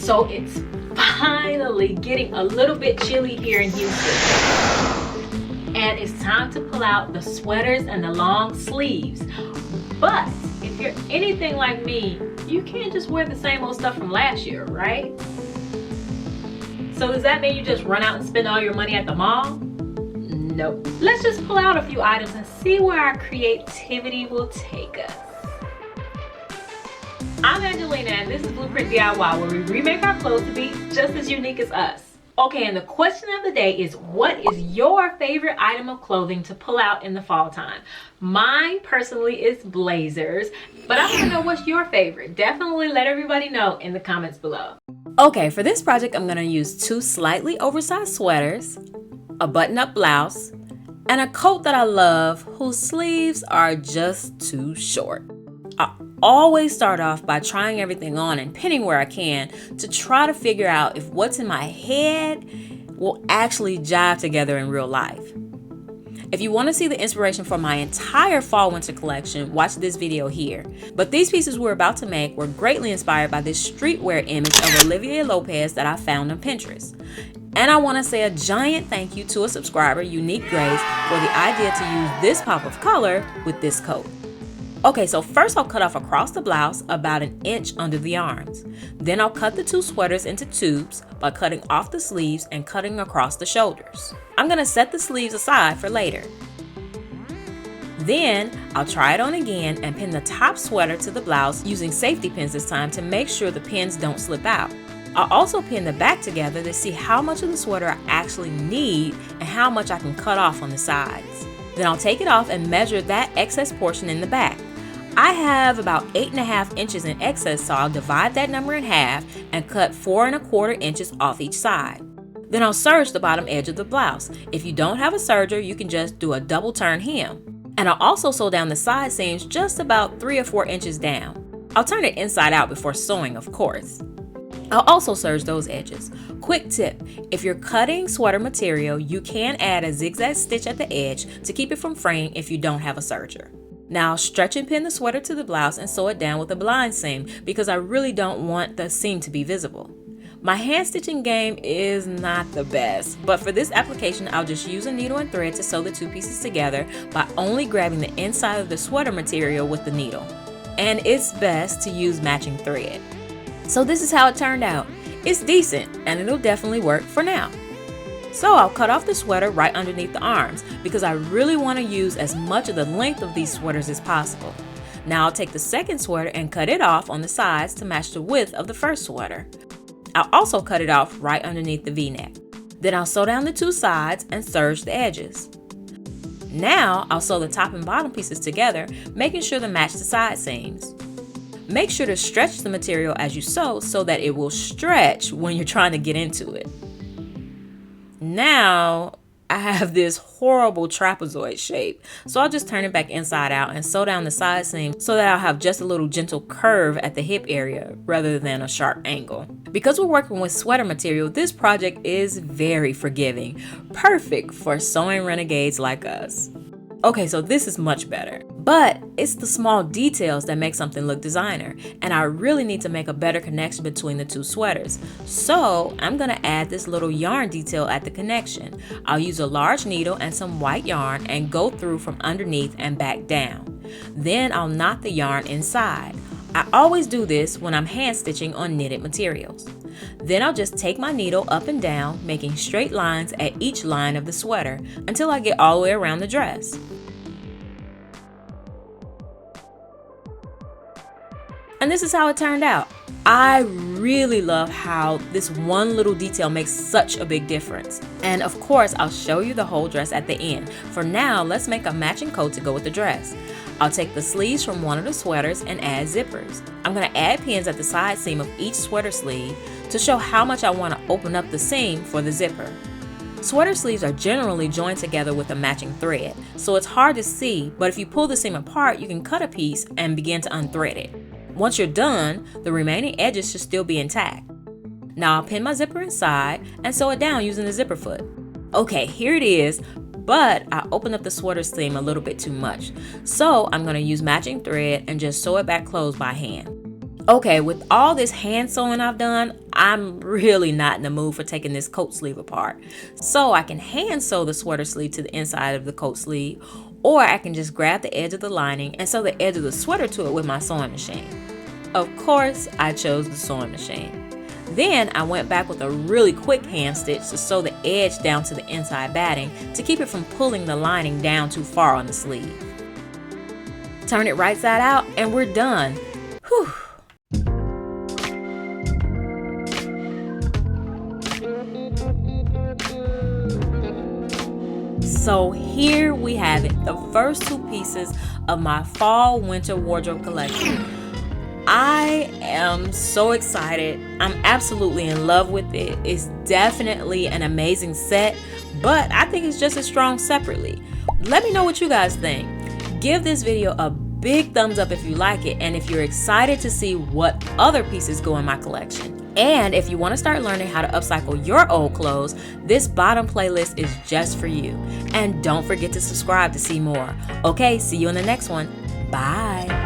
So it's finally getting a little bit chilly here in Houston. And it's time to pull out the sweaters and the long sleeves. But if you're anything like me, you can't just wear the same old stuff from last year, right? So does that mean you just run out and spend all your money at the mall? Nope. Let's just pull out a few items and see where our creativity will take us. I'm Angelina and this is Blueprint DIY, where we remake our clothes to be just as unique as us. Okay, and the question of the day is, what is your favorite item of clothing to pull out in the fall time? Mine personally is blazers, but I want to know what's your favorite. Definitely let everybody know in the comments below. Okay, for this project I'm going to use 2 slightly oversized sweaters, a button-up blouse, and a coat that I love whose sleeves are just too short. I always start off by trying everything on and pinning where I can to try to figure out if what's in my head will actually jive together in real life. If you want to see the inspiration for my entire fall-winter collection, watch this video here. But these pieces we're about to make were greatly inspired by this streetwear image of Olivia Lopez that I found on Pinterest. And I want to say a giant thank you to a subscriber, Unique Grace, for the idea to use this pop of color with this coat. Okay, so first I'll cut off across the blouse about 1 inch under the arms. Then I'll cut the 2 sweaters into tubes by cutting off the sleeves and cutting across the shoulders. I'm going to set the sleeves aside for later. Then I'll try it on again and pin the top sweater to the blouse using safety pins this time to make sure the pins don't slip out. I'll also pin the back together to see how much of the sweater I actually need and how much I can cut off on the sides. Then I'll take it off and measure that excess portion in the back. I have about 8.5 inches in excess, so I'll divide that number in half and cut 4¼ inches off each side. Then I'll serge the bottom edge of the blouse. If you don't have a serger, you can just do a double turn hem. And I'll also sew down the side seams just about 3 or 4 inches down. I'll turn it inside out before sewing, of course. I'll also serge those edges. Quick tip, if you're cutting sweater material, you can add a zigzag stitch at the edge to keep it from fraying if you don't have a serger. Now I'll stretch and pin the sweater to the blouse and sew it down with a blind seam because I really don't want the seam to be visible. My hand stitching game is not the best, but for this application I'll just use a needle and thread to sew the 2 pieces together by only grabbing the inside of the sweater material with the needle. And it's best to use matching thread. So this is how it turned out. It's decent and it'll definitely work for now. So I'll cut off the sweater right underneath the arms because I really want to use as much of the length of these sweaters as possible. Now I'll take the second sweater and cut it off on the sides to match the width of the first sweater. I'll also cut it off right underneath the V-neck. Then I'll sew down the 2 sides and serge the edges. Now I'll sew the top and bottom pieces together, making sure to match the side seams. Make sure to stretch the material as you sew so that it will stretch when you're trying to get into it. Now I have this horrible trapezoid shape, so I'll just turn it back inside out and sew down the side seam so that I'll have just a little gentle curve at the hip area rather than a sharp angle. Because we're working with sweater material, this project is very forgiving, perfect for sewing renegades like us. Okay, so this is much better, but it's the small details that make something look designer, and I really need to make a better connection between the 2 sweaters. So I'm gonna add this little yarn detail at the connection. I'll use a large needle and some white yarn and go through from underneath and back down. Then I'll knot the yarn inside. I always do this when I'm hand stitching on knitted materials. Then I'll just take my needle up and down, making straight lines at each line of the sweater until I get all the way around the dress. And this is how it turned out. I really love how this one little detail makes such a big difference. And of course, I'll show you the whole dress at the end. For now, let's make a matching coat to go with the dress. I'll take the sleeves from one of the sweaters and add zippers. I'm going to add pins at the side seam of each sweater sleeve to show how much I want to open up the seam for the zipper. Sweater sleeves are generally joined together with a matching thread, so it's hard to see, but if you pull the seam apart, you can cut a piece and begin to unthread it. Once you're done, the remaining edges should still be intact. Now I'll pin my zipper inside and sew it down using the zipper foot. Okay, here it is, but I opened up the sweater seam a little bit too much. So I'm going to use matching thread and just sew it back closed by hand. Okay, with all this hand sewing I've done, I'm really not in the mood for taking this coat sleeve apart. So I can hand sew the sweater sleeve to the inside of the coat sleeve, or I can just grab the edge of the lining and sew the edge of the sweater to it with my sewing machine. Of course, I chose the sewing machine. Then I went back with a really quick hand stitch to sew the edge down to the inside batting to keep it from pulling the lining down too far on the sleeve. Turn it right side out and we're done. Whew. So here we have it, the first two pieces of my fall winter wardrobe collection. I am so excited. I'm absolutely in love with it. It's definitely an amazing set, but I think it's just as strong separately. Let me know what you guys think. Give this video a big thumbs up if you like it, and if you're excited to see what other pieces go in my collection. And if you want to start learning how to upcycle your old clothes, this bottom playlist is just for you. And don't forget to subscribe to see more. Okay, see you in the next one. Bye.